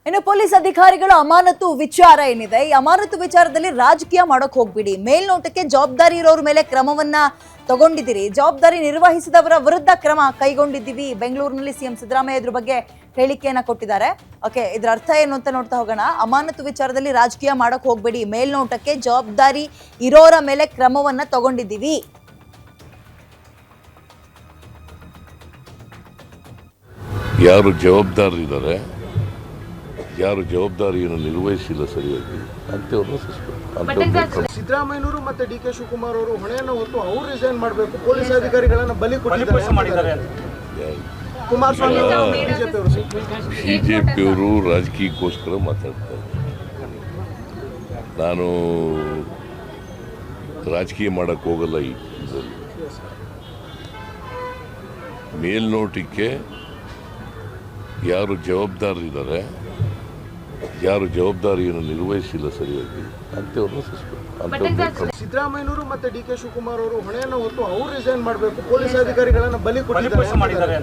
ಇನ್ನು ಪೊಲೀಸ್ ಅಧಿಕಾರಿಗಳ ಅಮಾನತು ವಿಚಾರ ಏನಿದೆ, ಈ ಅಮಾನತು ವಿಚಾರದಲ್ಲಿ ರಾಜಕೀಯ ಮಾಡೋಕೆ ಹೋಗ್ಬಿಡಿ. ಮೇಲ್ನೋಟಕ್ಕೆ ಜವಾಬ್ದಾರಿ ಇರೋರ ಮೇಲೆ ಕ್ರಮವನ್ನ ತಗೊಂಡಿದ್ದೀರಿ, ಜವಾಬ್ದಾರಿ ನಿರ್ವಹಿಸಿದವರ ವಿರುದ್ಧ ಕ್ರಮ ಕೈಗೊಂಡಿದ್ದೀವಿ. ಬೆಂಗಳೂರಿನಲ್ಲಿ ಸಿಎಂ ಸಿದ್ದರಾಮಯ್ಯ ಇದ್ರ ಬಗ್ಗೆ ಹೇಳಿಕೆಯನ್ನ ಕೊಟ್ಟಿದ್ದಾರೆ. ಓಕೆ, ಇದ್ರ ಅರ್ಥ ಏನು ಅಂತ ನೋಡ್ತಾ ಹೋಗೋಣ. ಅಮಾನತು ವಿಚಾರದಲ್ಲಿ ರಾಜಕೀಯ ಮಾಡೋಕೆ ಹೋಗ್ಬೇಡಿ, ಮೇಲ್ನೋಟಕ್ಕೆ ಜವಾಬ್ದಾರಿ ಇರೋರ ಮೇಲೆ ಕ್ರಮವನ್ನ ತಗೊಂಡಿದ್ದೀವಿ. ಯಾರು ಜವಾಬ್ದಾರರಿದ್ದಾರೆ, ಯಾರು ಜವಾಬ್ದಾರಿಯನ್ನು ನಿರ್ವಹಿಸಿಲ್ಲ ಸರಿಯಾಗಿ ಅಂತೇವ್ರನ್ನ ಸಿದ್ದರಾಮಯ್ಯನವರು ಮತ್ತೆ ಡಿ ಕೆ ಶಿವಕುಮಾರ್ ಅವರು ಹೊಣೆಯನ್ನು ಹೊತ್ತು ಅವ್ರು ರಿಸೈನ್ ಮಾಡಬೇಕು, ಪೊಲೀಸ್ ಅಧಿಕಾರಿಗಳನ್ನ ಬಲಿ ಕೊಟ್ಟಿದ್ದಾರೆ. ಕುಮಾರಸ್ವಾಮಿ ಬಿಜೆಪಿಯವರು ರಾಜಕೀಯಕ್ಕೋಸ್ಕರ ಮಾತಾಡ್ತಾರೆ. ನಾನು ರಾಜಕೀಯ ಮಾಡಕ್ಕೆ ಹೋಗಲ್ಲ. ಈ ಮೇಲ್ನೋಟಕ್ಕೆ ಯಾರು ಜವಾಬ್ದಾರರಿದ್ದಾರೆ, ಯಾರು ಜವಾಬ್ದಾರಿಯನ್ನು ನಿರ್ವಹಿಸಿಲ್ಲ ಸರಿಯಾಗಿ ಅಂತೇವ್ರನ್ನ ಸಿದ್ದರಾಮಯ್ಯನವರು ಮತ್ತೆ ಡಿ ಕೆ ಶಿವಕುಮಾರ್ ಅವರು ಹೊಣೆಯನ್ನು ಹೊತ್ತು ಅವ್ರು ರಿಸೈನ್ ಮಾಡಬೇಕು, ಪೊಲೀಸ್ ಅಧಿಕಾರಿಗಳನ್ನ ಬಲಿ ಕೊಟ್ಟಿದ್ದಾರೆ.